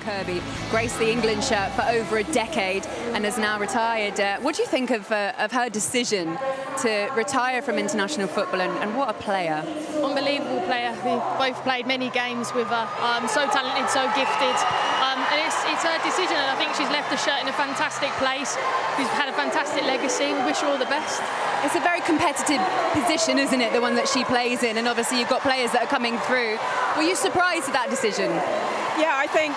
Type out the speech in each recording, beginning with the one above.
Kirby, graced the England shirt for over a decade and has now retired. What do you think of her decision to retire from international football, and what a player? Unbelievable player. We both played many games with her. So talented, so gifted. And it's her decision, and I think she's left the shirt in a fantastic place. She's had a fantastic legacy. We wish her all the best. It's a very competitive position, isn't it, the one that she plays in? And obviously you've got players that are coming through. Were you surprised at that decision? Yeah, I think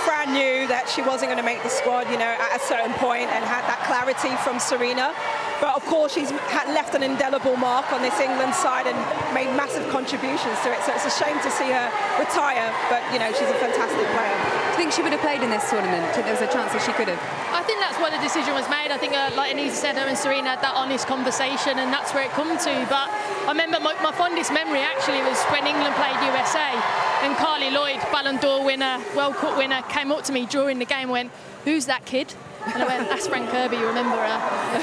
Fran knew that she wasn't going to make the squad, you know, at a certain point, and had that clarity from Serena. But of course, she's left an indelible mark on this England side and made massive contributions to it. So it's a shame to see her retire, but you know, she's a fantastic player. Do you think she would have played in this tournament? Do you think there was a chance that she could have? I think that's why the decision was made. I think, like Anisa said, her and Serena had that honest conversation, and that's where it come to. But I remember my fondest memory actually was when England played USA, and Carly Lloyd, Ballon d'Or winner, World Cup winner, came up to me during the game and went, "Who's that kid?" And I went, "That's Fran Kirby, you remember her?"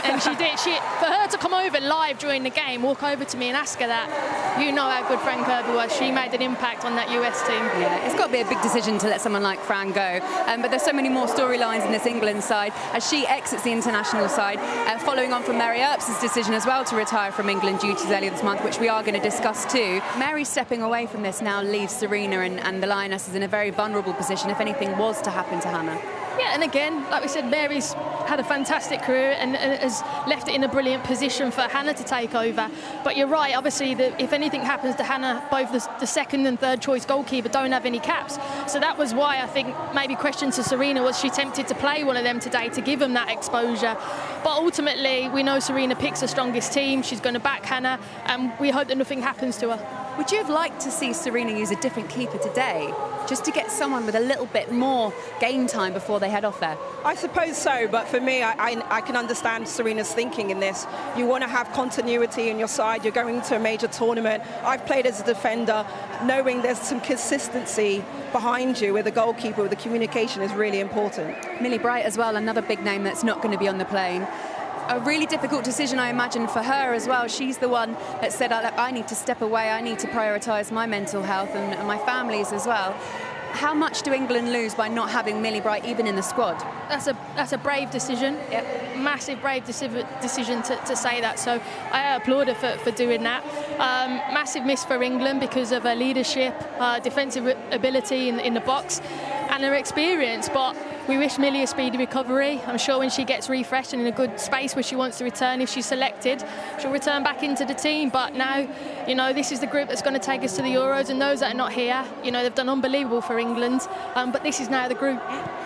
And she did. For her to come over live during the game, walk over to me and ask her that, you know how good Fran Kirby was. She made an impact on that US team. Yeah, it's got to be a big decision to let someone like Fran go. But there's so many more storylines in this England side as she exits the international side, following on from Mary Earps' decision as well to retire from England duties earlier this month, which we are going to discuss too. Mary stepping away from this now leaves Serena and the Lionesses in a very vulnerable position if anything was to happen to Hannah. Yeah, and again, like we said, Mary's had a fantastic career and has left it in a brilliant position for Hannah to take over. But you're right, obviously, that if anything happens to Hannah, both the second and third choice goalkeeper don't have any caps. So that was why I think maybe question to Serena, was she tempted to play one of them today to give them that exposure? But ultimately, we know Serena picks the strongest team. She's going to back Hannah, and we hope that nothing happens to her. Would you have liked to see Serena use a different keeper today, just to get someone with a little bit more game time before they head off there? I suppose so, but for me, I can understand Serena's thinking in this. You want to have continuity in your side. You're going to a major tournament. I've played as a defender, knowing there's some consistency behind you with a goalkeeper, with the communication is really important. Millie Bright as well, another big name that's not going to be on the plane. A really difficult decision, I imagine, for her as well. She's the one that said, I need to step away, I need to prioritise my mental health and my family's as well. How much do England lose by not having Millie Bright even in the squad? That's a brave decision. Yep. Massive brave decision to say that. So I applaud her for doing that. Massive miss for England because of her leadership, defensive ability in the box, and her experience. But we wish Millie a speedy recovery. I'm sure when she gets refreshed and in a good space where she wants to return, if she's selected, she'll return back into the team. But now, you know, this is the group that's going to take us to the Euros, and those that are not here, you know, they've done unbelievable for England. But this is now the group.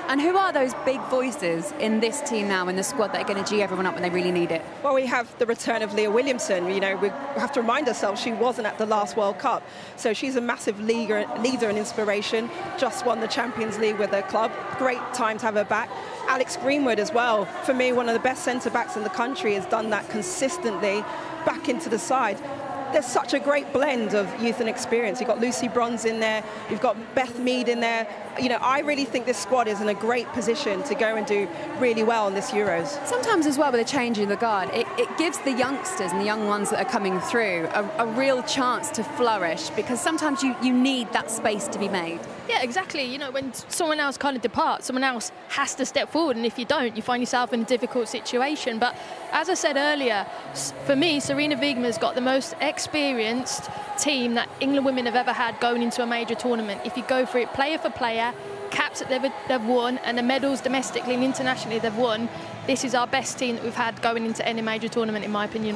And who are those big voices in this team now, in the squad, that are going to G everyone up when they really need it? Well, we have the return of Leah Williamson. You know, we have to remind ourselves she wasn't at the last World Cup. So she's a massive leader and inspiration. Just won the Champions League with her club. Great time to have her back. Alex Greenwood as well. For me, one of the best centre-backs in the country, has done that consistently back into the side. There's such a great blend of youth and experience. You've got Lucy Bronze in there, you've got Beth Mead in there. You know, I really think this squad is in a great position to go and do really well in this Euros. Sometimes as well, with a change in the guard, it gives the youngsters and the young ones that are coming through a real chance to flourish, because sometimes you need that space to be made. Yeah, exactly. You know, when someone else kind of departs, someone else has to step forward, and if you don't, you find yourself in a difficult situation. But as I said earlier, for me, Serena Wiegman's got the most experienced team that England women have ever had going into a major tournament. If you go for it player for player, caps that they've won, and the medals domestically and internationally they've won, this is our best team that we've had going into any major tournament, in my opinion.